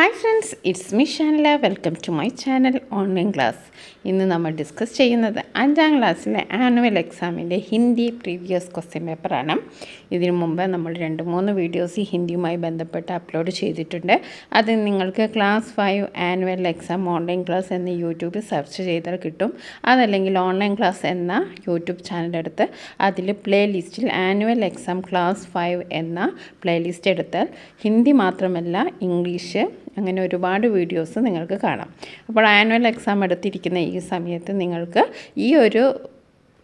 Hi friends, it's me Shanila. Welcome to my channel online class. ഇന്ന് നമ്മൾ discuss ചെയ്യുന്നത് 5ാം ക്ലാസ്സിലെ ആനുവൽ എക്സാമിൻ്റെ ഹിന്ദി പ്രീവിയസ് ക്വസ്റ്റ്യൻ പേപ്പറാണ്. ഇതിനു മുമ്പ് നമ്മൾ 2-3 വീഡിയോസ് ഹിന്ദിയുമായി ബന്ധപ്പെട്ട് അപ്ലോഡ് ചെയ്തിട്ടുണ്ട്. അത് നിങ്ങൾക്ക് class 5 annual exam online class എന്ന് യൂട്യൂബിൽ സെർച്ച് ചെയ്താൽ കിട്ടും. അതല്ലെങ്കിൽ ഓൺലൈൻ ക്ലാസ് എന്ന യൂട്യൂബ് ചാനലെടുത്ത് അതിൽ പ്ലേലിസ്റ്റിൽ ആനുവൽ എക്സാം ക്ലാസ് 5 എന്ന പ്ലേലിസ്റ്റ് എടുത്താൽ ഹിന്ദി മാത്രമല്ല ഇംഗ്ലീഷ് അങ്ങനെ ഒരുപാട് വീഡിയോസ് നിങ്ങൾക്ക് കാണാം. അപ്പോൾ ആനുവൽ എക്സാം എടുത്തിരിക്കുന്ന ഈ സമയത്ത് നിങ്ങൾക്ക് ഈ ഒരു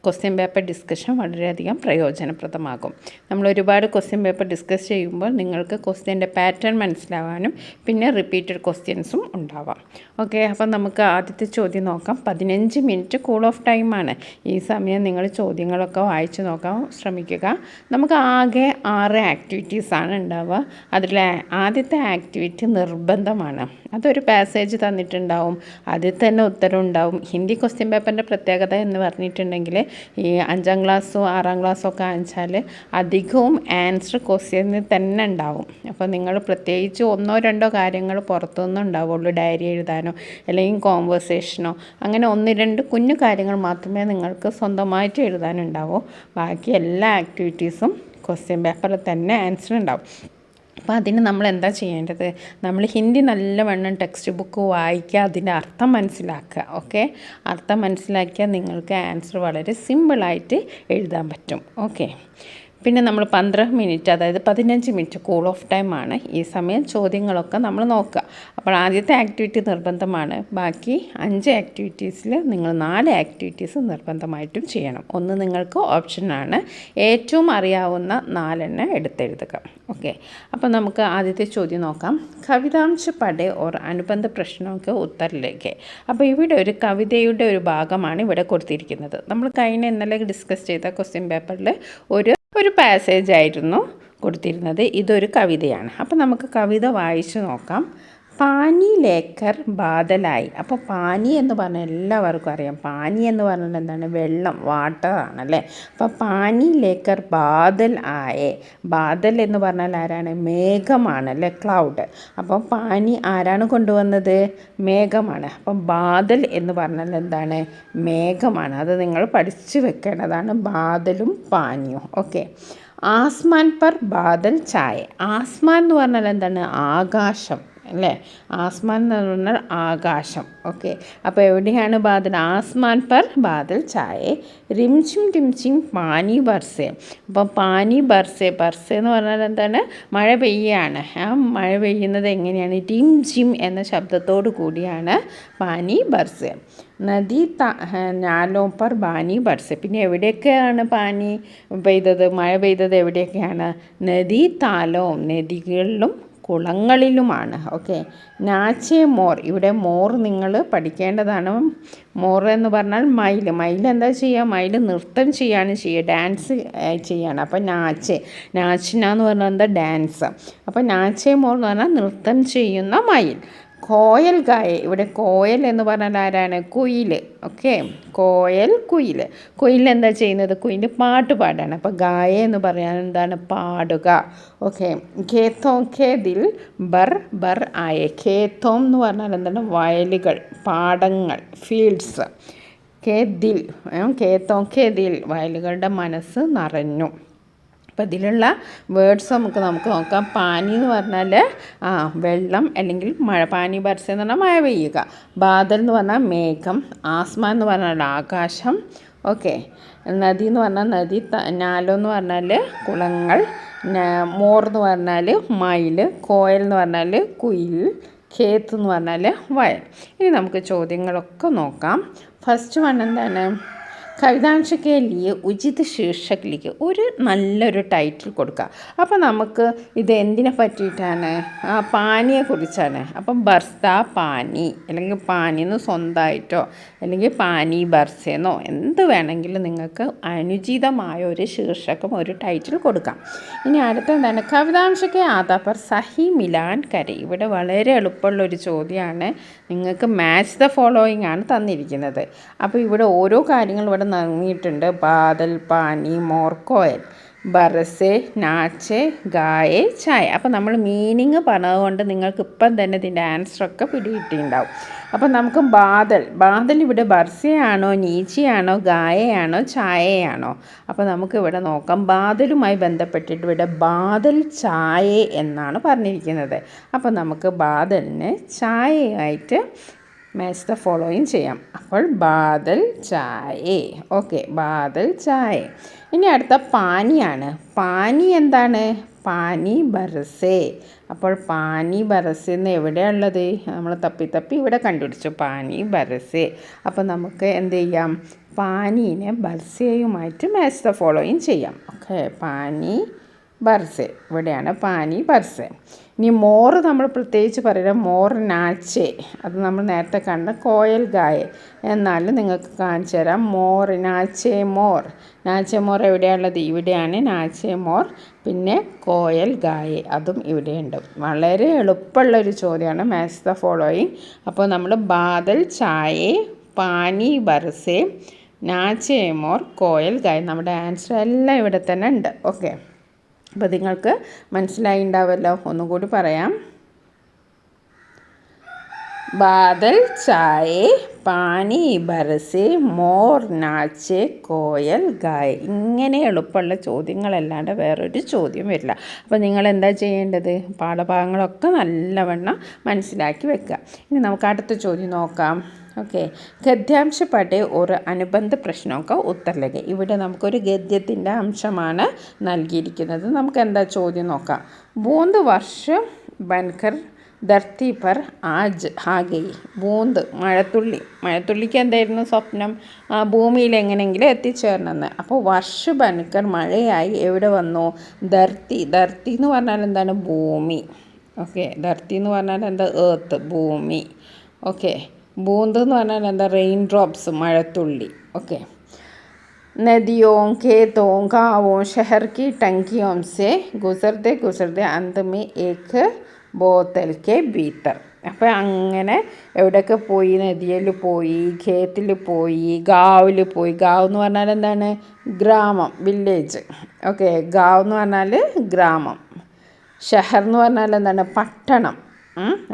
ക്വസ്റ്റ്യൻ പേപ്പർ ഡിസ്കഷൻ വളരെയധികം പ്രയോജനപ്രദമാകും. നമ്മൾ ഒരുപാട് ക്വസ്റ്റ്യൻ പേപ്പർ ഡിസ്കസ് ചെയ്യുമ്പോൾ നിങ്ങൾക്ക് ക്വസ്റ്റ്യൻ്റെ പാറ്റേൺ മനസ്സിലാവാനും പിന്നെ റിപ്പീറ്റഡ് ക്വസ്റ്റ്യൻസും ഉണ്ടാവാം. ഓക്കെ, അപ്പം നമുക്ക് ആദ്യത്തെ ചോദ്യം നോക്കാം. 15 മിനിറ്റ് കൂൾ ഓഫ് ടൈമാണ്. ഈ സമയം നിങ്ങൾ ചോദ്യങ്ങളൊക്കെ വായിച്ച് നോക്കാൻ ശ്രമിക്കുക. നമുക്ക് ആകെ 6 ആക്ടിവിറ്റീസാണ് ഉണ്ടാവുക. അതിൽ ആദ്യത്തെ ആക്ടിവിറ്റി നിർബന്ധമാണ്. അതൊരു പാസേജ് തന്നിട്ടുണ്ടാവും, അതിൽ തന്നെ ഉത്തരം ഉണ്ടാവും. ഹിന്ദി ക്വസ്റ്റ്യൻ പേപ്പറിൻ്റെ പ്രത്യേകത എന്ന് പറഞ്ഞിട്ടുണ്ടെങ്കിൽ ഈ 5ാം ക്ലാസ്സും 6ാം ക്ലാസ്സും ഒക്കെ ആണെച്ചാൽ അധികവും ആൻസർ ക്വസ്റ്റ്യനിൽ തന്നെ ഉണ്ടാവും. അപ്പോൾ നിങ്ങൾ പ്രത്യേകിച്ച് 1-2 കാര്യങ്ങൾ പുറത്തുനിന്ന് ഉണ്ടാവുള്ളൂ, ഡയറി എഴുതാനോ അല്ലെങ്കിൽ കോൺവെർസേഷനോ അങ്ങനെ 1-2 കുഞ്ഞു കാര്യങ്ങൾ മാത്രമേ നിങ്ങൾക്ക് സ്വന്തമായിട്ട് എഴുതാനുണ്ടാവൂ. ബാക്കി എല്ലാ ആക്ടിവിറ്റീസും ക്വസ്റ്റ്യൻ പേപ്പറിൽ തന്നെ ആൻസർ ഉണ്ടാവും. അപ്പോൾ അതിന് നമ്മൾ എന്താ ചെയ്യേണ്ടത്? നമ്മൾ ഹിന്ദി നല്ലവണ്ണം ടെക്സ്റ്റ് ബുക്ക് വായിക്കുക, അതിൻ്റെ അർത്ഥം മനസ്സിലാക്കുക. ഓക്കെ, അർത്ഥം മനസ്സിലാക്കിയാൽ നിങ്ങൾക്ക് ആൻസർ വളരെ സിമ്പിളായിട്ട് എഴുതാൻ പറ്റും. ഓക്കെ, പിന്നെ നമ്മൾ 15 മിനിറ്റ്, അതായത് 15 മിനിറ്റ് കൂൾ ഓഫ് ടൈമാണ്. ഈ സമയം ചോദ്യങ്ങളൊക്കെ നമ്മൾ നോക്കുക. അപ്പോൾ ആദ്യത്തെ ആക്ടിവിറ്റി നിർബന്ധമാണ്. ബാക്കി 5 ആക്ടിവിറ്റീസിൽ നിങ്ങൾ 4 ആക്ടിവിറ്റീസ് നിർബന്ധമായിട്ടും ചെയ്യണം. ഒന്ന് നിങ്ങൾക്ക് ഓപ്ഷനാണ്, ഏറ്റവും അറിയാവുന്ന 4 എടുത്തെഴുതുക. ഓക്കെ, അപ്പോൾ നമുക്ക് ആദ്യത്തെ ചോദ്യം നോക്കാം. കവിതാംശ് പഠേ ഓർ അനുബന്ധ പ്രശ്നമൊക്കെ ഉത്തരലേക്ക്. അപ്പോൾ ഇവിടെ ഒരു കവിതയുടെ ഒരു ഭാഗമാണ് ഇവിടെ കൊടുത്തിരിക്കുന്നത്. നമ്മൾ ഇന്നലെ ഡിസ്കസ് ചെയ്ത ക്വസ്റ്റ്യൻ പേപ്പറിൽ ഒരു പാസേജ് ആയിരുന്നു കൊടുത്തിരുന്നത്. ഇതൊരു കവിതയാണ്. അപ്പോൾ നമുക്ക് കവിത വായിച്ച് നോക്കാം. പാനി ലേക്കർ ബാദലായി. അപ്പോൾ പാനി എന്ന് പറഞ്ഞാൽ എല്ലാവർക്കും അറിയാം. പാനി എന്ന് പറഞ്ഞാൽ എന്താണ്? വെള്ളം, വാട്ടർ ആണല്ലേ. അപ്പോൾ പാനി ലേക്കർ ബാദൽ ആയേ. ബാദൽ എന്ന് പറഞ്ഞാൽ ആരാണ്? മേഘമാണല്ലേ, ക്ലൗഡ്. അപ്പോൾ പാനി ആരാണ് കൊണ്ടുവന്നത്? മേഘമാണ്. അപ്പം ബാദൽ എന്ന് പറഞ്ഞാൽ എന്താണ്? മേഘമാണ്. അത് നിങ്ങൾ പഠിച്ചു വെക്കേണ്ടതാണ്, ബാദലും പാനിയും. ഓക്കെ, ആസ്മാൻ പർ ബാദൽ ചായ. ആസ്മാൻ എന്ന് പറഞ്ഞാൽ എന്താണ്? ആകാശം അല്ലേ. ആസ്മാൻ എന്ന് പറഞ്ഞാൽ ആകാശം. ഓക്കെ, അപ്പോൾ എവിടെയാണ് ബാദൽ? ആസ്മാൻ പർ ബാദൽ ചായ. റിംചിം ടിംചിം പാനി ബർസേ. അപ്പോൾ പാനി ബർസേ, ബർസേ എന്ന് പറഞ്ഞാൽ എന്താണ്? മഴ പെയ്യാണ്. ആ മഴ പെയ്യുന്നത് എങ്ങനെയാണ്? ടിം ജിം എന്ന ശബ്ദത്തോടു കൂടിയാണ് പാനി ബർസേ. നദി നാലോ പർ പാനി ബർസേ. പിന്നെ എവിടെയൊക്കെയാണ് പാനി പെയ്തത്, മഴ പെയ്തത് എവിടെയൊക്കെയാണ്? നദി താലവും, നദികളിലും കുളങ്ങളിലുമാണ്. ഓക്കെ, നാച്ചേ മോർ. ഇവിടെ മോർ നിങ്ങൾ പഠിക്കേണ്ടതാണ്. മോർ എന്ന് പറഞ്ഞാൽ മയിൽ. മയിൽ എന്താ ചെയ്യുക? മയിൽ നൃത്തം ചെയ്യാണ് ചെയ്യുക, ഡാൻസ് ചെയ്യാണ്. അപ്പോൾ നാച്ചിന എന്ന് പറഞ്ഞാൽ എന്താ? ഡാൻസ്. അപ്പോൾ നാച്ചേ മോർ എന്ന് പറഞ്ഞാൽ നൃത്തം ചെയ്യുന്ന മയിൽ. കോയൽ ഗായ. ഇവിടെ കോയൽ എന്ന് പറഞ്ഞാൽ ആരാണ്? കുയിൽ. ഓക്കെ, കോയൽ, കുയിൽ. കുയിൽ എന്താ ചെയ്യുന്നത്? കുയിൽ പാട്ട് പാടാണ്. അപ്പോൾ ഗായ എന്ന് പറയാൻ എന്താണ്? പാടുക. ഓക്കെ, ഖേത്തോം ഖേ ദിൽ ബർ ബർ ആയേ. ഖേത്തോം എന്ന് പറഞ്ഞാൽ എന്താണ്? വയലുകൾ, പാടങ്ങൾ, ഫീൽഡ്സ്. ഖേത്തോം ഖേ ദിൽ, വയലുകളുടെ മനസ്സ് നിറഞ്ഞു. അപ്പോൾ ഇതിലുള്ള വേർഡ്സ് നമുക്ക് നോക്കാം. പാനി എന്ന് പറഞ്ഞാൽ വെള്ളം അല്ലെങ്കിൽ മഴ. പാനി ബർസ എന്ന് പറഞ്ഞാൽ മഴ പെയ്യുക. ബാദൽ എന്ന് പറഞ്ഞാൽ മേഘം. ആസ്മാൻ എന്ന് പറഞ്ഞാൽ ആകാശം. ഓക്കെ, നദി എന്ന് പറഞ്ഞാൽ നദി. നാലോ എന്ന് പറഞ്ഞാൽ കുളങ്ങൾ. മോർ എന്ന് പറഞ്ഞാൽ മയിൽ. കോയൽ എന്ന് പറഞ്ഞാൽ കുയിൽ. ഖേത്ത് എന്ന് പറഞ്ഞാൽ വയൽ. ഇനി നമുക്ക് ചോദ്യങ്ങളൊക്കെ നോക്കാം. ഫസ്റ്റ് വൺ എന്താണ്? കവിതാംശ കെ ലിയെ ഉചിത ശീർഷക് ലിഖ്. ഒരു നല്ലൊരു ടൈറ്റിൽ കൊടുക്കുക. അപ്പോൾ നമുക്ക് ഇത് എന്തിനെ പറ്റിയിട്ടാണ്? പാനിയെ കുറിച്ചാണ്. അപ്പം ബർസ പാനി, അല്ലെങ്കിൽ പാനിന്ന് സ്വന്തമായിട്ടോ അല്ലെങ്കിൽ പാനി ബർസേന്നോ എന്ത് വേണമെങ്കിലും നിങ്ങൾക്ക് അനുചിതമായ ഒരു ശീർഷകം, ഒരു ടൈറ്റിൽ കൊടുക്കാം. ഇനി അടുത്ത എന്താണ്? കവിതാംശ കെ ആധാർ പർ സഹി മിലാൻ കരെ. ഇവിടെ വളരെ എളുപ്പമുള്ളൊരു ചോദ്യമാണ്. നിങ്ങൾക്ക് മാച്ച് ദ ഫോളോയിങ് ആണ് തന്നിരിക്കുന്നത്. അപ്പോൾ ഇവിടെ ഓരോ കാര്യങ്ങളും ഇവിടെ നൽകിയിട്ടുണ്ട്. ബാദൽ, പാനി, മോർ, കോയൽ. ബർസെ നാച്ചെ ഗായെ ചായ. അപ്പോൾ നമ്മൾ മീനിങ് പറഞ്ഞതുകൊണ്ട് നിങ്ങൾക്ക് ഇപ്പം തന്നെ ഇതിൻ്റെ ആൻസറൊക്കെ പിടികിട്ടിയിട്ടുണ്ടാവും. അപ്പോൾ നമുക്ക് ബാദൽ ഇവിടെ ബർസയാണോ നീച്ചയാണോ ഗായയാണോ ചായയാണോ? അപ്പോൾ നമുക്ക് ഇവിടെ നോക്കാം. ബാദലുമായി ബന്ധപ്പെട്ടിട്ട് ഇവിടെ ബാദൽ ചായ എന്നാണ് പറഞ്ഞിരിക്കുന്നത്. അപ്പോൾ നമുക്ക് ബാദലിന് ചായയായിട്ട് മാച്ച് ദ ഫോളോയിങ് ചെയ്യാം. അപ്പോൾ ബാദൽ ചായ. ഓക്കെ, ബാദൽ ചായ. ഇനി അടുത്ത പാനിയാണ്. പാനി എന്താണ്? പാനി ബർസേ. അപ്പോൾ പാനി ബർസേ എന്ന് എവിടെയുള്ളത്? നമ്മൾ തപ്പി ഇവിടെ കണ്ടുപിടിച്ചു, പാനി ബർസേ. അപ്പോൾ നമുക്ക് എന്ത് ചെയ്യാം? പാനീനെ ബർസേയുമായിട്ട് മാച്ച് ദ ഫോളോയിങ് ചെയ്യാം. ഓക്കെ, പാനി ബർസെ. ഇവിടെയാണ് പാനി ബർസെ. ഇനി മോർ നമ്മൾ പ്രത്യേകിച്ച് പറയുക മോർ നാച്ചെ. അത് നമ്മൾ നേരത്തെ കണ്ട കോയൽ ഗായെ. എന്നാലും നിങ്ങൾക്ക് കാണിച്ചു തരാം. മോർ നാച്ചെ മോർ. നാച്ചെ മോർ എവിടെയാണുള്ളത്? ഇവിടെയാണ് നാച്ചെ മോർ. പിന്നെ കോയൽ ഗായെ, അതും ഇവിടെയുണ്ട്. വളരെ എളുപ്പമുള്ളൊരു ചോദ്യമാണ് മാച്ച് ദ ഫോളോയിങ്. അപ്പോൾ നമ്മൾ ബാദൽ ചായേ, പാനി ബർസെ, നാച്ചെ മോർ, കോയൽ ഗായ. നമ്മുടെ ആൻസർ എല്ലാം ഇവിടെ തന്നെ ഉണ്ട്. ഓക്കെ, അപ്പോൾ നിങ്ങൾക്ക് മനസ്സിലായി ഉണ്ടാവുമല്ലോ. ഒന്നുകൂടി പറയാം. ബാദൽ ചായേ, പാനി ബർസെ, മോർ നാച്ചെ, കോയൽ ഗായ. ഇങ്ങനെ എളുപ്പമുള്ള ചോദ്യങ്ങളല്ലാണ്ട് വേറൊരു ചോദ്യം വരില്ല. അപ്പോൾ നിങ്ങൾ എന്താ ചെയ്യേണ്ടത്? പാഠഭാഗങ്ങളൊക്കെ നല്ലവണ്ണം മനസ്സിലാക്കി വെക്കുക. ഇനി നമുക്ക് അടുത്ത ചോദ്യം നോക്കാം. ഓക്കെ, ഗദ്യാംശ പടേ ഒരു അനുബന്ധ പ്രശ്നമൊക്കെ ഉത്തരലേ. ഇവിടെ നമുക്കൊരു ഗദ്യത്തിൻ്റെ അംശമാണ് നൽകിയിരിക്കുന്നത്. നമുക്ക് എന്താ ചോദ്യം നോക്കാം. ബൂന്ത് വർഷം ബൻകർ ധർത്തി പർ ആജ് ആഗയി. ബൂന്ത് മഴത്തുള്ളിക്ക് എന്തായിരുന്നു സ്വപ്നം? ഭൂമിയിൽ എങ്ങനെയെങ്കിലും എത്തിച്ചേരണമെന്ന്. അപ്പോൾ വർഷ ബൻകർ മഴയായി എവിടെ വന്നു? ധർത്തി എന്ന് പറഞ്ഞാൽ എന്താണ്? ഭൂമി. ഓക്കെ, ധർത്തി എന്ന് പറഞ്ഞാൽ എന്താ? ഏർത്ത്, ഭൂമി. ഓക്കെ, ബൂന്ത് എന്ന് പറഞ്ഞാൽ എന്താ? റെയിൻ ഡ്രോപ്സ്, മഴത്തുള്ളി. ഓക്കെ, नदियों खेतों गाँवों शहर की टंकियों से गुजरते अंत में एक बोतल के भीतर. അപ്പോൾ അങ്ങനെ എവിടെയൊക്കെ പോയി? നദിയിൽ പോയി, ഖേത്തിൽ പോയി, ഗാവിൽ പോയി. ഗാവ് എന്ന് പറഞ്ഞാൽ എന്താണ്? ഗ്രാമം, വില്ലേജ്. ഓക്കെ, ഗാവ് എന്ന് പറഞ്ഞാൽ ഗ്രാമം. ഷഹർ എന്ന് പറഞ്ഞാൽ എന്താണ്? പട്ടണം.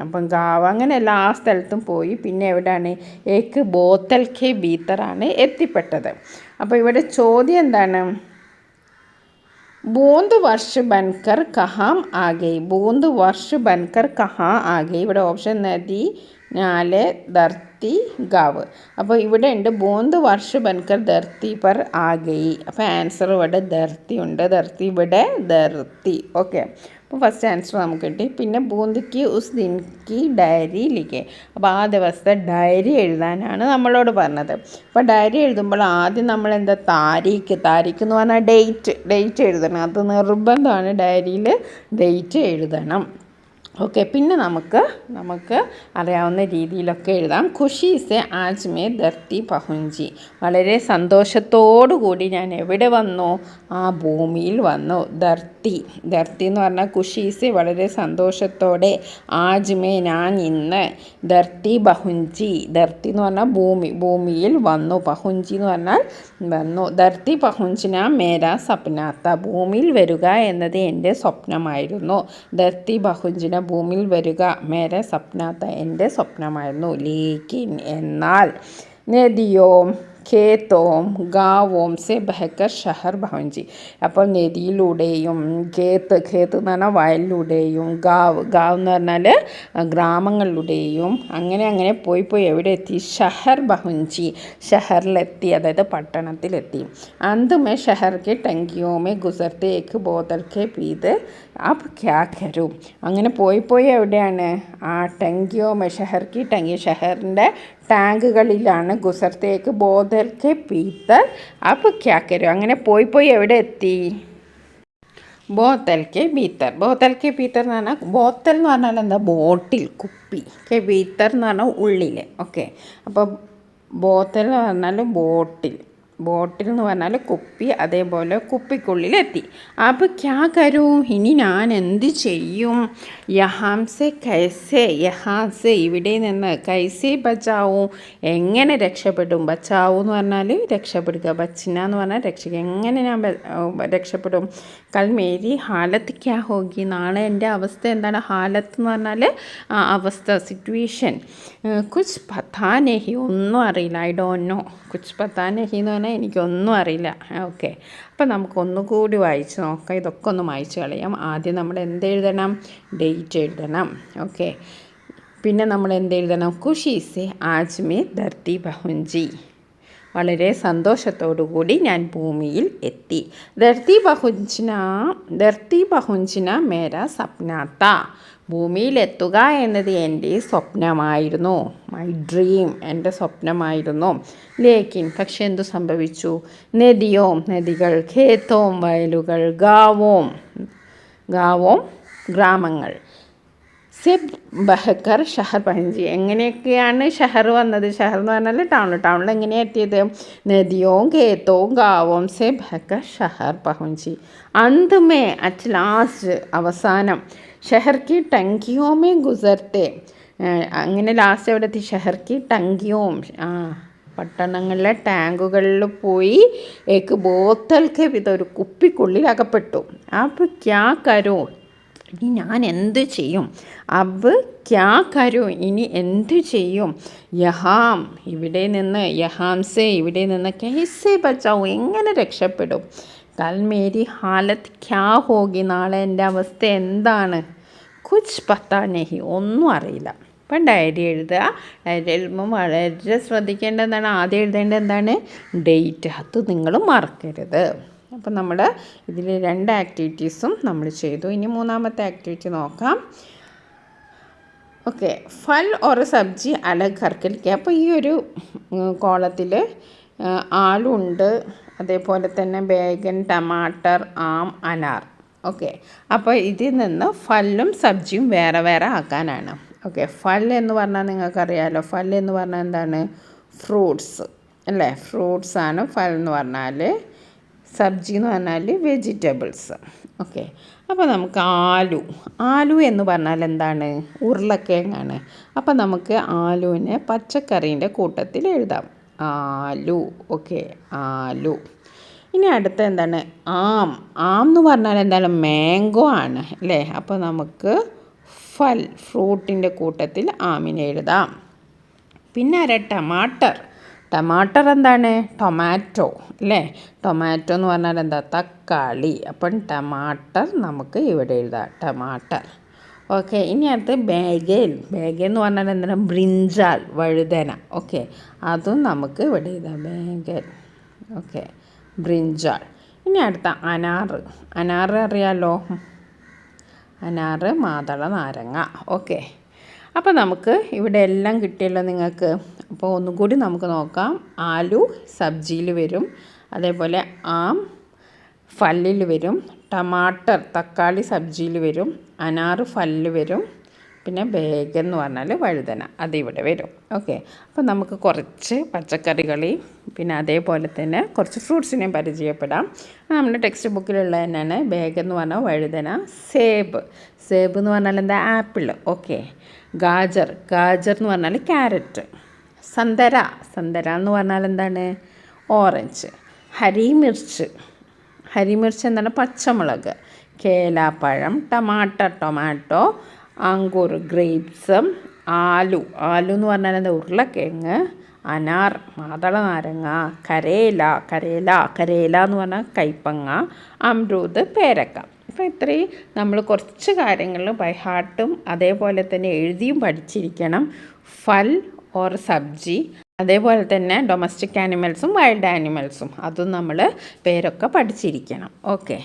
അപ്പം ഗാവ്, അങ്ങനെ എല്ലാ സ്ഥലത്തും പോയി. പിന്നെ എവിടെയാണ്? ഏക്ക് ബോത്തൽ കെ ഭീത്തറാണ് എത്തിപ്പെട്ടത്. അപ്പോൾ ഇവിടെ ചോദ്യം എന്താണ്? ബൂന്ത് വർഷ ബൻകർ കഹാം ആഗയി. ബൂന്ത് വർഷ ബൻകർ കഹാ ആഗയി. ഇവിടെ ഓപ്ഷൻ നദി, നാല്, ധർത്തി, ഗാവ്. അപ്പോൾ ഇവിടെ ഉണ്ട് ബൂന്ത് വർഷ ബൻകർ ധർത്തി പർ ആഗയി. അപ്പോൾ ആൻസർ ഇവിടെ ധർത്തി ഉണ്ട്. ധർത്തി ഇവിടെ ധർത്തി. ഓക്കെ, അപ്പോൾ ഫസ്റ്റ് ആൻസർ നമുക്ക് കിട്ടി. പിന്നെ ബൂന്ത്ക്ക് ഉസ് ദിൻക്ക് ഡയറി ലിഖെ. അപ്പോൾ ആ ദിവസത്തെ ഡയറി എഴുതാനാണ് നമ്മളോട് പറഞ്ഞത്. അപ്പോൾ ഡയറി എഴുതുമ്പോൾ ആദ്യം നമ്മൾ എന്താ? താരീഖ് എന്ന് പറഞ്ഞാൽ ഡേറ്റ് എഴുതണം. അത് നിർബന്ധമാണ്. ഡയറിയിൽ ഡേറ്റ് എഴുതണം. ഓക്കെ, പിന്നെ നമുക്ക് അറിയാവുന്ന രീതിയിലൊക്കെ എഴുതാം. ഖുഷി സെ ആജ് മേ ധർത്തി പഹുഞ്ചി. വളരെ സന്തോഷത്തോടു കൂടി ഞാൻ എവിടെ വന്നു? ആ ഭൂമിയിൽ വന്നു. ധർത്തി എന്ന് പറഞ്ഞാൽ ഖുഷി സെ വളരെ സന്തോഷത്തോടെ, ആജ് മേ ഞാൻ ഇന്ന്, ധർത്തി ബഹുഞ്ചി. ധർത്തി എന്ന് പറഞ്ഞാൽ ഭൂമിയിൽ വന്നു. പഹുഞ്ചി എന്ന് പറഞ്ഞാൽ വന്നു. ധർത്തി പഹുഞ്ചിന മേരാ സപ്നാത്ത. ഭൂമിയിൽ വരിക എന്നത് എൻ്റെ സ്വപ്നമായിരുന്നു. ധർത്തി ബഹുഞ്ചിന ഭൂമിയിൽ വരിക, മേരെ സപ്നാത്ത എൻ്റെ സ്വപ്നമായിരുന്നു. ലേക്കിൻ എന്നാൽ, നദിയോം ഖേത്തോം ഗാവോം സെ ബഹക്കർ ഷഹർ പഹുഞ്ചി. അപ്പോൾ നദിയിലൂടെയും ഖേത്ത് എന്ന് പറഞ്ഞാൽ വയലിലൂടെയും ഗാവ് എന്ന് പറഞ്ഞാൽ ഗ്രാമങ്ങളിലൂടെയും അങ്ങനെ പോയി എവിടെ എത്തി? ഷഹർ പഹുഞ്ചി. ഷഹറിലെത്തി, അതായത് പട്ടണത്തിലെത്തി. അന്തുമേ ഷഹർ കെ ടങ്കിയോമേ ഗുസർത്തെ ഏക്ക് ബോതൽ കെ പീത് അബ് ക്യാ കരും. അങ്ങനെ പോയി എവിടെയാണ്? ആ ടങ്കിയോമേ ഷഹർ കി ടങ്കി, ഷഹറിൻ്റെ ടാങ്കുകളിലാണ്. ഗുസർത്തേക്ക് ബോതൽ കെ പീത്തർ അബ് ക്യാ കരും. അങ്ങനെ പോയി എവിടെ എത്തി? ബോത്തൽ കെ ഭീത്തർ എന്ന് പറഞ്ഞാൽ, ബോത്തൽ എന്ന് പറഞ്ഞാൽ എന്താ? ബോട്ടിൽ, കുപ്പി. കെ ഭീത്തർ എന്ന് പറഞ്ഞാൽ ഉള്ളിൽ. ഓക്കെ, അപ്പോൾ ബോത്തൽ എന്ന് പറഞ്ഞാൽ ബോട്ടിൽ. ബോട്ടിൽ എന്ന് പറഞ്ഞാൽ കുപ്പി, അതേപോലെ കുപ്പിക്കുള്ളിലെത്തി. അപ്പോൾ ക്യാ കരൂ, ഇനി ഞാൻ എന്ത് ചെയ്യും? യഹാംസെ കൈസെ, യഹാംസെ ഇവിടെ നിന്ന്, കൈസെ ബച്ചാവും എങ്ങനെ രക്ഷപ്പെടും? ബച്ചാവൂ എന്ന് പറഞ്ഞാൽ രക്ഷപ്പെടുക, ബച്ചിന എന്ന് പറഞ്ഞാൽ രക്ഷിക്കുക. എങ്ങനെ ഞാൻ രക്ഷപ്പെടും? കൽ മേരി ഹാലത്ത് ക്യാ ഹോഗി, നാളെ എൻ്റെ അവസ്ഥ എന്താണ്? ഹാലത്ത് എന്ന് പറഞ്ഞാൽ അവസ്ഥ, സിറ്റുവേഷൻ. കുച്ച് പത്താ നെഹി, ഒന്നും അറിയില്ല. I don't know. കുച്ച് പത്താ നെഹി എന്ന് പറഞ്ഞാൽ എനിക്കൊന്നും അറിയില്ല. ഓക്കെ, അപ്പം നമുക്കൊന്നുകൂടി വായിച്ച് നോക്കാം. ഇതൊക്കെ ഒന്ന് വായിച്ച് കളയാം. ആദ്യം നമ്മൾ എന്തെഴുതണം? ഡേറ്റ് എഴുതണം. ഓക്കെ, പിന്നെ നമ്മൾ എന്തെഴുതണം? ഖുഷീസെ ആജ് മേ ധർത്തി പഹുഞ്ചി, വളരെ സന്തോഷത്തോടുകൂടി ഞാൻ ഭൂമിയിൽ എത്തി. ധർത്തി പഹുഞ്ചന മേര സപ്നാത്ത, ഭൂമിയിലെത്തുക എന്നത് എൻ്റെ സ്വപ്നമായിരുന്നു. മൈ ഡ്രീം, എൻ്റെ സ്വപ്നമായിരുന്നു. ലേക്കിൻ, പക്ഷെ എന്തു സംഭവിച്ചു? നദിയോം, നദികൾ, ഖേത്തോം, വയലുകൾ, ഗാവോം, ഗ്രാമങ്ങൾ, സെബ് ബഹക്കർ ഷഹർ പഹഞ്ചി, എങ്ങനെയൊക്കെയാണ് ഷഹർ വന്നത്? ഷഹർ എന്ന് പറഞ്ഞാൽ ടൗണിൽ എങ്ങനെയാണ് എത്തിയത്? നദിയോം ഖേത്തോം ഗാവോം സെ ബഹക്കർ ഷഹർ പഹഞ്ചി. അന്ത്മേ, അറ്റ് ലാസ്റ്റ്, അവസാനം, ഷഹർ കി ടങ്കിയോമേ ഗുസർത്തെ, അങ്ങനെ ലാസ്റ്റ് എവിടെ എത്തി? ഷഹർ കി ടങ്കിയോം, പട്ടണങ്ങളിലെ ടാങ്കുകളിൽ പോയി ഏക്ക് ബോത്തൽക്ക് ഒരു കുപ്പിക്കുള്ളിൽ അകപ്പെട്ടു. അപ്പോൾ ക്യാ കരോ, ഇനി ഞാൻ എന്ത് ചെയ്യും? അബ് ക്യാ കരൂ, ഇനി എന്ത് ചെയ്യും? യഹാം, ഇവിടെ നിന്ന്, യഹാംസെ ഇവിടെ നിന്ന്, കൈസെ ബച്ചാവും, എങ്ങനെ രക്ഷപ്പെടും? കൽ മേരി ഹാലത്ത് ക്യാ ഹോഗി, നാളെ എൻ്റെ അവസ്ഥ എന്താണ്? കുച്ച് പത്താ നെഹി, ഒന്നും അറിയില്ല. അപ്പം ഡയറി എഴുതുക. ഡയറി എഴുതുമ്പോൾ വളരെ ശ്രദ്ധിക്കേണ്ടതാണ്, ആദ്യം എഴുതേണ്ടത് എന്താണ്? ഡേറ്റ്. അത് നിങ്ങൾ മറക്കരുത്. അപ്പം നമ്മൾ ഇതിൽ 2 ആക്ടിവിറ്റീസും നമ്മൾ ചെയ്തു. ഇനി മൂന്നാമത്തെ ആക്ടിവിറ്റി നോക്കാം. ഓക്കെ, ഫൽ ഓർ സബ്ജി അലഗ് കർക്കലിക്കുക. അപ്പോൾ ഈ ഒരു കോളത്തിൽ ആലുണ്ട്, അതേപോലെ തന്നെ ബേഗൻ, ടമാട്ടർ, ആം, അനാർ. ഓക്കെ, അപ്പോൾ ഇതിൽ നിന്ന് ഫല്ലും സബ്ജിയും വേറെ വേറെ ആക്കാനാണ്. ഓക്കെ, ഫൽ എന്ന് പറഞ്ഞാൽ നിങ്ങൾക്കറിയാമല്ലോ, ഫൽ എന്ന് പറഞ്ഞാൽ എന്താണ്? ഫ്രൂട്ട്സ് അല്ലേ? ഫ്രൂട്ട്സാണ് ഫൽ എന്ന് പറഞ്ഞാൽ. സബ്ജി എന്ന് പറഞ്ഞാൽ വെജിറ്റബിൾസ്. ഓക്കെ, അപ്പോൾ നമുക്ക് ആലു എന്ന് പറഞ്ഞാൽ എന്താണ്? ഉരുളക്കിഴങ്ങാണ്. അപ്പോൾ നമുക്ക് ആലുവിനെ പച്ചക്കറീൻ്റെ കൂട്ടത്തിൽ എഴുതാം, ആലു. ഓക്കെ, ആലു. ഇനി അടുത്ത എന്താണ്? ആം എന്ന് പറഞ്ഞാൽ എന്താണ്? മാംഗോ ആണ് അല്ലേ? അപ്പോൾ നമുക്ക് ഫൽ, ഫ്രൂട്ടിൻ്റെ കൂട്ടത്തിൽ ആമിനെ എഴുതാം. പിന്നെ ടമാട്ടർ എന്താണ്? ടൊമാറ്റോ അല്ലേ? ടൊമാറ്റോ എന്ന് പറഞ്ഞാൽ എന്താ? തക്കാളി. അപ്പം ടമാട്ടർ നമുക്ക് ഇവിടെ എഴുതാം, ടമാട്ടർ. ഓക്കെ, ഇനി അടുത്ത് ബേഗൻ എന്ന് പറഞ്ഞാൽ എന്താണ്? ബ്രിഞ്ചാൾ, വഴുതന. ഓക്കെ, അതും നമുക്ക് ഇവിടെ എഴുതാം, ബേഗൻ. Okay, brinjal. ഇനി അടുത്ത അനാർ അറിയാലോ, അനാർ, മാതള നാരങ്ങ. ഓക്കെ, അപ്പോൾ നമുക്ക് ഇവിടെ എല്ലാം കിട്ടിയല്ലോ നിങ്ങൾക്ക്. അപ്പോൾ ഒന്നുകൂടി നമുക്ക് നോക്കാം. ആലു സബ്ജിയിൽ വരും, അതേപോലെ ആം ഫല്ലിൽ വരും, ടമാട്ടർ തക്കാളി സബ്ജിയിൽ വരും, അനാർ ഫല്ലിൽ വരും, പിന്നെ ബേഗൻ എന്ന് പറഞ്ഞാൽ വഴുതന, അതിവിടെ വരും. ഓക്കെ, അപ്പോൾ നമുക്ക് കുറച്ച് പച്ചക്കറികളെയും പിന്നെ അതേപോലെ തന്നെ കുറച്ച് ഫ്രൂട്ട്സിനെയും പരിചയപ്പെടാം. നമ്മുടെ ടെക്സ്റ്റ് ബുക്കിലുള്ള തന്നെയാണ്. ബേഗൻ എന്ന് പറഞ്ഞാൽ വഴുതന, സേബ് എന്ന് പറഞ്ഞാൽ എന്താ? ആപ്പിൾ. ഓക്കെ, ഗാജർ എന്ന് പറഞ്ഞാൽ ക്യാരറ്റ്, സന്തര എന്ന് പറഞ്ഞാൽ എന്താണ്? ഓറഞ്ച്, ഹരിമിർച്ച് എന്താണ്? പച്ചമുളക്, കേലാപ്പഴം, ടൊമാറ്റോ, അങ്കൂർ ഗ്രേപ്സ്, ആലു എന്ന് പറഞ്ഞാൽ എന്താ? ഉരുളക്കിഴങ്ങ്, അനാർ മാതള നാരങ്ങ, കരേല എന്ന് പറഞ്ഞാൽ കൈപ്പങ്ങ, അമ്രൂദ് പേരക്ക. അപ്പോൾ ഇത്രയും നമ്മൾ കുറച്ച് കാര്യങ്ങൾ ബൈ ഹാർട്ടും അതേപോലെ തന്നെ എഴുതിയും പഠിച്ചിരിക്കണം. ഫൽ ഓർ സബ്ജി, അതേപോലെ തന്നെ ഡൊമസ്റ്റിക് ആനിമൽസും വൈൽഡ് ആനിമൽസും, അതും നമ്മൾ പേരൊക്കെ പഠിച്ചിരിക്കണം. ഓക്കെ,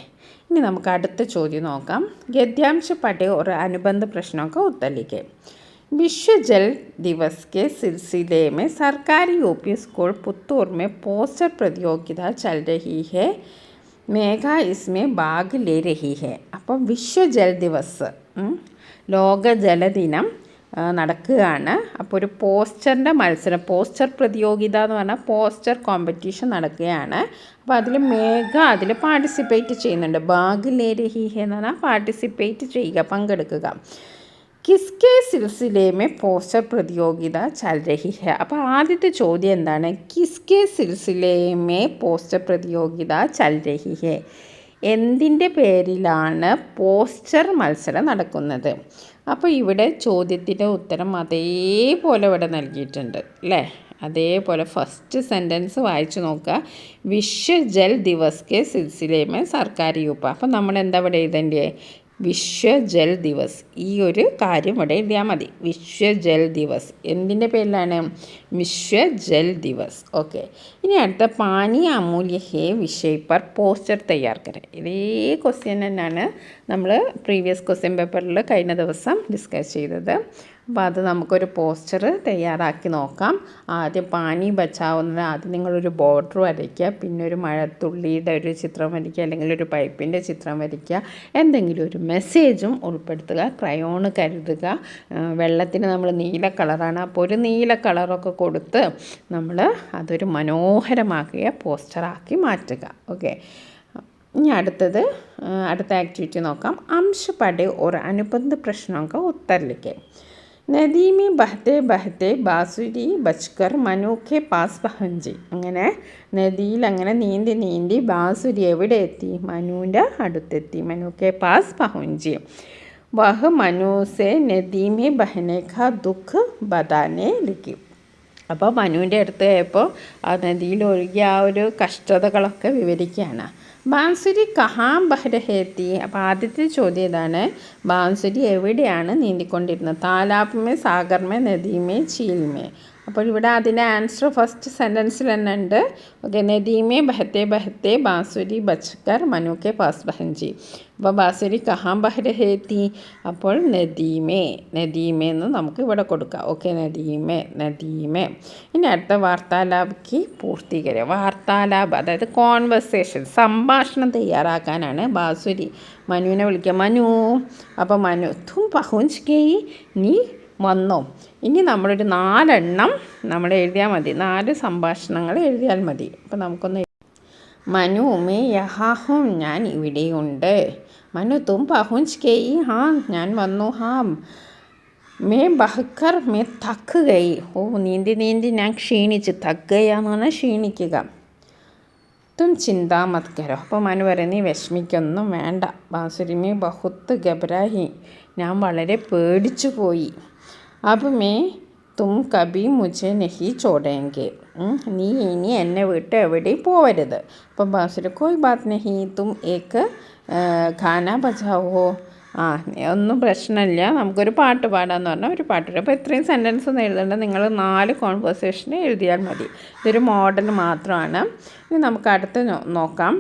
ഇനി നമുക്ക് അടുത്ത ചോദ്യം നോക്കാം. गद्यांश पढ़े और अनुबंध प्रश्नों का उत्तर लिखें. विश्व जल दिवस के सिलसिले में सरकारी यूपी स्कूल पुत्तूर में पोस्टर प्रतियोगिता चल रही है. मेघा इसमें भाग ले रही है. അപ്പോൾ വിശ്വ ജൽ ദിവസ്, ലോക ജലദിനം നടക്കുകയാണ്. അപ്പോൾ ഒരു പോസ്റ്ററിൻ്റെ മത്സരം, പോസ്റ്റർ പ്രതിയോഗിത എന്ന് പറഞ്ഞാൽ പോസ്റ്റർ കോമ്പറ്റീഷൻ നടക്കുകയാണ്. അപ്പോൾ അതിൽ മേഘ അതിൽ പാർട്ടിസിപ്പേറ്റ് ചെയ്യുന്നുണ്ട്. ഭാഗ് ലേ രഹി ഹെ എന്ന് പറഞ്ഞാൽ പാർട്ടിസിപ്പേറ്റ് ചെയ്യുക, പങ്കെടുക്കുക. കിസ്കെ സിൽസിലെ മേ പോസ്റ്റർ പ്രതിയോഗിത ചൽ രഹി ഹെ. അപ്പോൾ ആദ്യത്തെ ചോദ്യം എന്താണ്? കിസ്കെ സിൽസിലെ മേ പോസ്റ്റർ പ്രതിയോഗിത ചൽ രഹി ഹെ. എന്തിൻ്റെ പേരിലാണ് പോസ്റ്റർ മത്സരം നടക്കുന്നത്? അപ്പോൾ ഇവിടെ ചോദ്യത്തിൻ്റെ ഉത്തരം അതേപോലെ ഇവിടെ നൽകിയിട്ടുണ്ട് അല്ലേ? അതേപോലെ ഫസ്റ്റ് സെൻറ്റൻസ് വായിച്ചു നോക്കുക. വിശ്വ ജൽ ദിവസ് കെ സിൽസിലെ മേ സർക്കാരി യൂപ്പ. അപ്പം നമ്മൾ എന്താ ഇവിടെ എഴുതേണ്ടത്? വിശ്വ ജൽ ദിവസ്. ഈ ഒരു കാര്യം ഇവിടെ എഴുതിയാൽ മതി. വിശ്വ ജൽ ദിവസ് എന്തിൻ്റെ പേരിലാണ്? വിശ്വ ജൽ ദിവസ്. ഓക്കെ. ഇനി അടുത്ത പാനി അമൂല്യ ഹേ വിഷയ പർ പോസ്റ്റർ തയ്യാർ കരെ. ഇതേ ക്വസ്റ്റ്യൻ തന്നെയാണ് നമ്മൾ പ്രീവിയസ് ക്വസ്റ്റ്യൻ പേപ്പറിൽ കഴിഞ്ഞ ദിവസം ഡിസ്കസ് ചെയ്തത്. അപ്പോൾ അത് നമുക്കൊരു പോസ്റ്റർ തയ്യാറാക്കി നോക്കാം. ആദ്യം പാനി ബച്ചാവുന്നത് ആദ്യം നിങ്ങളൊരു ബോർഡർ വരയ്ക്കുക, പിന്നെ ഒരു മഴത്തുള്ളിയുടെ ഒരു ചിത്രം വരയ്ക്കുക, അല്ലെങ്കിൽ ഒരു പൈപ്പിൻ്റെ ചിത്രം വരയ്ക്കുക, എന്തെങ്കിലും ഒരു മെസ്സേജും ഉൾപ്പെടുത്തുക. ക്രയോൺ കരുതുക. വെള്ളത്തിന് നമ്മൾ നീല കളറാണ്, അപ്പോൾ ഒരു നീല കളറൊക്കെ കൊടുത്ത് നമ്മൾ അതൊരു മനോഹരമാക്കിയ പോസ്റ്ററാക്കി മാറ്റുക. ഓക്കെ. ഇനി അടുത്ത ആക്ടിവിറ്റി നോക്കാം. അംശ പഠേ और അനുബന്ധ प्रश्नों का उत्तर लिखें. നദി മേ ബഹത്തെ ബഹത്തെ ബാസുരി ബച്കർ മനു കെ പാസ് പഹഞ്ചി. അങ്ങനെ നദിയിൽ അങ്ങനെ നീന്തി നീന്തി ബാസുരി എവിടെ എത്തി? മനുവിൻ്റെ അടുത്തെത്തി. മനു കെ പാസ് പഹഞ്ചി. വഹ് മനു സെ നദി മേ ബഹനെ കാ ദുഃഖ് ബതാനെ ലിഖി. അപ്പോൾ മനുവിൻ്റെ അടുത്ത് പോയപ്പോൾ ആ നദിയിൽ ഒഴുകിയ ആ ഒരു കഷ്ടതകളൊക്കെ വിവരിക്കുകയാണ്. ബാൻസുരി കഹാം ബഹ്രഹേത്തി. അപ്പോൾ ആദ്യത്തെ ചോദ്യം ഇതാണ്, ബാൻസുരി എവിടെയാണ് നീന്തിക്കൊണ്ടിരുന്നത്? താലാബ് സാഗർ മേ നദി മേ ചീൽ മേ. അപ്പോൾ ഇവിടെ അതിൻ്റെ ആൻസർ ഫസ്റ്റ് സെൻറ്റൻസിൽ തന്നെ ഉണ്ട്. ഓക്കെ. നദി മേ ബഹത്തെ ബഹത്തെ ബാൻസുരി ബച്കർ മനു കെ പാസ് ബഹഞ്ചി. അപ്പോൾ ബാൻസുരി കഹാം ബഹ്രഹേത്തി. അപ്പോൾ നദീമേ എന്ന് നമുക്ക് ഇവിടെ കൊടുക്കാം. ഓക്കെ. നദീമേ. ഇനി അടുത്ത വാർത്താലാബ് കി പൂർത്തീകര. വാർത്താലാബ് അതായത് കോൺവെർസേഷൻ, സംഭാഷണം തയ്യാറാക്കാനാണ് ബാസുരി മനുവിനെ വിളിക്കുക. മനു. അപ്പോൾ മനു തും പഹുഞ്ച് ഗയി, നീ വന്നോ? ഇനി നമ്മളൊരു 4 എണ്ണം നമ്മൾ എഴുതിയാൽ മതി. 4 സംഭാഷണങ്ങൾ എഴുതിയാൽ മതി. അപ്പോൾ നമുക്കൊന്ന് മനു മേ യഹാ ഹും. ഞാൻ ഇവിടെയുണ്ട്. മനു തും പഹുഞ്ച് ഗയി. ഹാ ഞാൻ വന്നു. ഹാ മേ ബഹ്കർ മേ തക്ക് ഗയി. ഓ നീന്തി ഞാൻ ക്ഷീണിച്ച്. തക്ക് ഗയാന്ന് പറഞ്ഞാൽ ക്ഷീണിക്കുക. തും ചിന്താ മത് കരോ. അപ്പോൾ മനു പറയും നീ വിഷമിക്കൊന്നും വേണ്ട. ബാസുരി മേ ബഹുത്ത് ഗബരാഹി. ഞാൻ വളരെ പേടിച്ചു പോയി. अब मैं तुम कभी मुझे नहीं छोड़ेंगे. നീ ഇനി എന്നെ വിട്ട് എവിടെയും പോവരുത്. അപ്പം ബാസുരി കോയി ബാത് നഹി തും ഏക്ക് ഖാന ബജാവോ. ഒന്നും പ്രശ്നമില്ല, നമുക്കൊരു പാട്ട് പാടാമെന്ന് പറഞ്ഞാൽ ഒരു പാട്ട് വരും. അപ്പോൾ ഇത്രയും സെൻറ്റൻസ് ഒന്നും എഴുതേണ്ട, നിങ്ങൾ 4 കോൺവെർസേഷൻ എഴുതിയാൽ മതി. ഇതൊരു മോഡൽ മാത്രമാണ്. ഇനി നമുക്ക് അടുത്ത് നോക്കാം.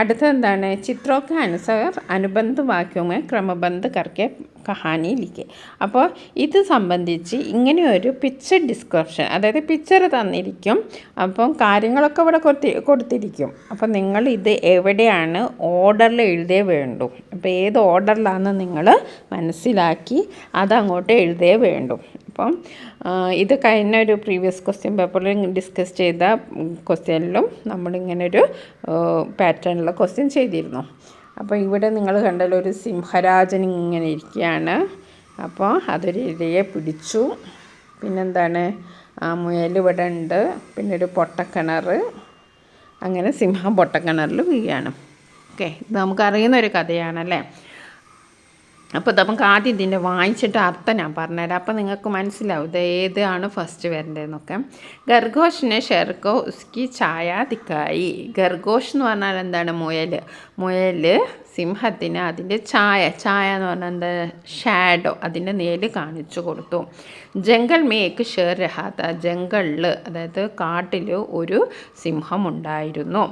അടുത്ത എന്താണ്? ചിത്രോ കെ അനുസാർ അനുബന്ധ വാക്യവുമേ ക്രമബന്ധ കർക്കെ കഹാനി ലിഖെ. അപ്പോൾ ഇത് സംബന്ധിച്ച് ഇങ്ങനെയൊരു പിക്ചർ ഡിസ്ക്രിപ്ഷൻ, അതായത് പിക്ചർ തന്നിരിക്കും. അപ്പം കാര്യങ്ങളൊക്കെ ഇവിടെ കൊടുത്തിരിക്കും. അപ്പം നിങ്ങൾ ഇത് എവിടെയാണ് ഓർഡറിൽ എഴുതേ വേണ്ടു. അപ്പോൾ ഏത് ഓർഡറിലാണെന്ന് നിങ്ങൾ മനസ്സിലാക്കി അതങ്ങോട്ട് എഴുതേ വേണ്ടു. അപ്പം ഇത് കഴിഞ്ഞ ഒരു പ്രീവിയസ് ക്വസ്റ്റ്യൻ പേപ്പറിൽ ഡിസ്കസ് ചെയ്ത ക്വസ്റ്റ്യനിലും നമ്മളിങ്ങനൊരു പാറ്റേണിലുള്ള ക്വസ്റ്റ്യൻ ചെയ്തിരുന്നു. അപ്പോൾ ഇവിടെ നിങ്ങൾ കണ്ടല്ലോ ഒരു സിംഹരാജൻ ഇങ്ങനെ ഇരിക്കുകയാണ്. അപ്പോൾ അതൊരു ഇരയെ പിടിച്ചു. പിന്നെന്താണ്? മുയൽ ഇവിടെ ഉണ്ട്. പിന്നെ ഒരു പൊട്ടക്കിണർ. അങ്ങനെ സിംഹം പൊട്ടക്കിണറിൽ വീഴുകയാണ്. ഓക്കെ. ഇത് നമുക്കറിയുന്നൊരു കഥയാണല്ലേ. അപ്പോൾ നമുക്ക് ആദ്യം ഇതിൻ്റെ വായിച്ചിട്ട് അർത്ഥം ഞാൻ പറഞ്ഞുതരാം. അപ്പോൾ നിങ്ങൾക്ക് മനസ്സിലാവും ഇത് ഏതാണ് ഫസ്റ്റ് വരേണ്ടതെന്നൊക്കെ. ഖർഗോഷിനെ ഷെർക്കോ ഉസ്കി ഛായ ദിക്കായി. ഖർഗോഷ് എന്ന് പറഞ്ഞാൽ എന്താണ്? മുയൽ സിംഹത്തിന് അതിൻ്റെ ഛായ എന്ന് പറഞ്ഞാൽ എന്താ? ഷാഡോ, അതിൻ്റെ നിഴൽ കാണിച്ചു കൊടുത്തു. ജംഗൽ മേ ഏക്ക് ഷേർ രഹാത്ത. ജംഗളിൽ അതായത് കാട്ടിൽ ഒരു സിംഹം ഉണ്ടായിരുന്നു.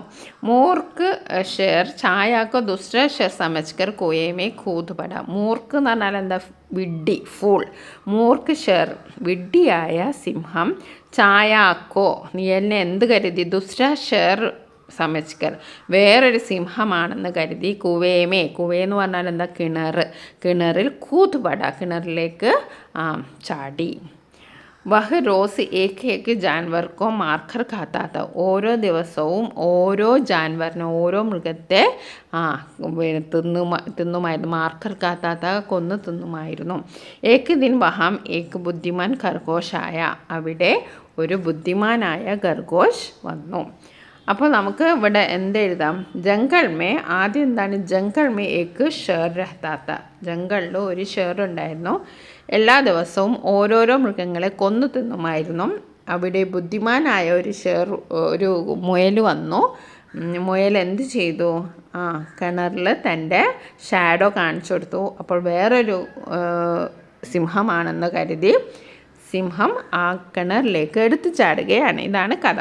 മൂർക്ക് ഷേർ ഛായാക്കോ ദുസ്ര ഷേർ സമജ്കർ കുയമേ കൂത് പട. മൂർക്ക് എന്ന് പറഞ്ഞാൽ എന്താ? വിഡ്ഢി, ഫൂൾ. മൂർക്ക് ഷേർ വിഡ്ഢിയായ സിംഹം ഛായാക്കോ നിഴലിനെ എന്ത് കരുതി? ദുസ്ര ഷേർ സമജ്കർ വേറൊരു സിംഹമാണെന്ന് കരുതി കുവയെന്ന് പറഞ്ഞാൽ എന്താ, കിണറിൽ കൂത്തുപട, കിണറിലേക്ക് ചാടി. വഹ് റോസ് ഏക്ക് ജാൻവർക്കോ മാർക്കർ ഖാത്താത്ത, ഓരോ ദിവസവും ഓരോ ജാൻവറിനെ, ഓരോ മൃഗത്തെ തിന്നുമായിരുന്നു. മാർക്കർ ഖാത്താത്ത, കൊന്നു തിന്നുമായിരുന്നു. ഏക്ക് ദിൻ വഹാം ഏക്ക് ബുദ്ധിമാൻ ഖർഗോഷായ, അവിടെ ഒരു ബുദ്ധിമാനായ ഖർഗോഷ് വന്നു. അപ്പോൾ നമുക്ക് ഇവിടെ എന്തെഴുതാം, ജംഗൾമേ, ആദ്യം എന്താണ്, ജംഗൾമേ ഏക്ക് ഷേർ രഹത്താത്ത, ജംഗളിൽ ഒരു ഷേർ ഉണ്ടായിരുന്നു. എല്ലാ ദിവസവും ഓരോരോ മൃഗങ്ങളെ കൊന്നു തിന്നുമായിരുന്നു. അവിടെ ബുദ്ധിമാനായ ഒരു മുയൽ വന്നു. മുയൽ എന്ത് ചെയ്തു, കിണറിൽ തൻ്റെ ഷാഡോ കാണിച്ചു കൊടുത്തു. അപ്പോൾ വേറൊരു സിംഹമാണെന്ന് കരുതി സിംഹം ആ കിണറിലേക്ക് എടുത്തു ചാടുകയാണ്. ഇതാണ് കഥ.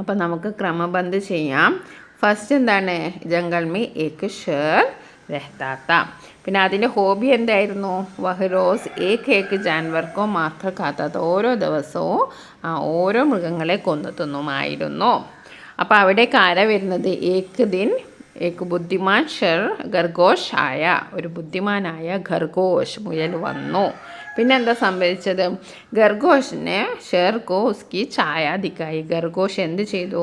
അപ്പോൾ നമുക്ക് ക്രമബന്ധ ചെയ്യാം. ഫസ്റ്റ് എന്താണ്, ജംഗൾമേ ഏക്ക് ഷേർ രഹത്താത്ത. പിന്നെ അതിൻ്റെ ഹോബി എന്തായിരുന്നു, വഹ് റോസ് ഏക്ക് ജാൻവർക്കോ മാർക്കർ ഖാത്താത്ത, ഓരോ ദിവസവും ഓരോ മൃഗങ്ങളെ കൊന്നു തിന്നുമായിരുന്നു. അപ്പോൾ അവിടേക്ക് ആരാ വരുന്നത്, ഏക്ക് ബുദ്ധിമാൻ ഷെർ ഖർഗോഷ് ആയ, ഒരു ബുദ്ധിമാനായ ഖർഗോഷ് മുയൽ വന്നു. പിന്നെ എന്താ സംഭവിച്ചത്, ഖർഗോഷിനെ ഷെർക്കോ ഉസ്കി ഛായ ദിക്കായി, ഖർഗോഷ് എന്ത് ചെയ്തു,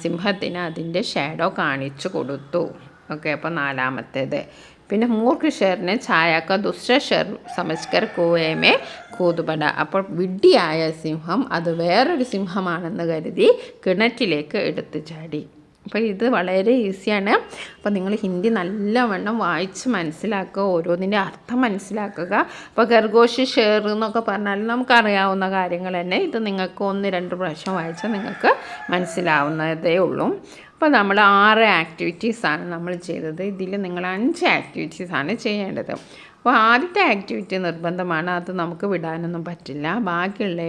സിംഹത്തിന് അതിൻ്റെ ഷാഡോ കാണിച്ചു കൊടുത്തു. ഓക്കെ, അപ്പോൾ നാലാമത്തേത്. പിന്നെ മൂർഖ് ഷെറിനെ ഛായാക്ക ദുസ്ര ഷെർ സമജ്കർ കുവയമേ കൂതുപട, അപ്പോൾ വിഡ്ഢിയായ സിംഹം അത് വേറൊരു സിംഹമാണെന്ന് കരുതി കിണറ്റിലേക്ക് എടുത്തു ചാടി. അപ്പോൾ ഇത് വളരെ ഈസിയാണ്. അപ്പോൾ നിങ്ങൾ ഹിന്ദി നല്ലവണ്ണം വായിച്ച് മനസ്സിലാക്കുക, ഓരോന്നിൻ്റെ അർത്ഥം മനസ്സിലാക്കുക. അപ്പോൾ ഖർഗോഷ് ഷേർ എന്നൊക്കെ പറഞ്ഞാൽ നമുക്കറിയാവുന്ന കാര്യങ്ങൾ തന്നെ. ഇത് നിങ്ങൾക്ക് 1-2 പ്രാവശ്യം വായിച്ചാൽ നിങ്ങൾക്ക് മനസ്സിലാവുന്നതേ ഉള്ളൂ. അപ്പോൾ നമ്മൾ 6 ആക്ടിവിറ്റീസാണ് നമ്മൾ ചെയ്തത്. ഇതിൽ നിങ്ങൾ 5 ആക്ടിവിറ്റീസാണ് ചെയ്യേണ്ടത്. അപ്പോൾ ആദ്യത്തെ ആക്ടിവിറ്റി നിർബന്ധമാണ്, അത് നമുക്ക് വിടാനൊന്നും പറ്റില്ല. ബാക്കിയുള്ള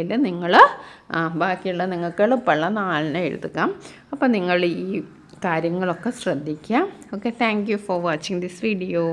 നിങ്ങൾക്ക് എളുപ്പമുള്ള 4 എഴുതുക. അപ്പോൾ നിങ്ങൾ ഈ കാര്യങ്ങളൊക്കെ ശ്രദ്ധിക്കുക. Okay, thank you for watching this video.